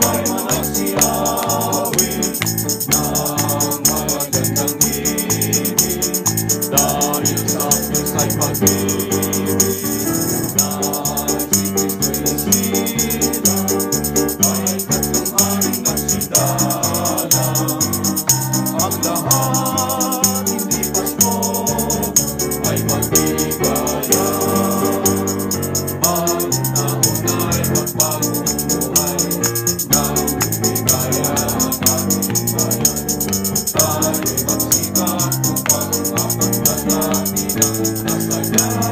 ay managsiyawi ng magandang ibig, dahil sa Diyos ay pag-ibig na si Kristo'y sila ay tatlong aring nagsidalang. Ang lahat hindi Pasko ay magligaya. Ang taon ay magpagong buhay ng lumigaya ang ating bayan. Tayo'y magsikap upang mapagtan natin ang kasaysayan.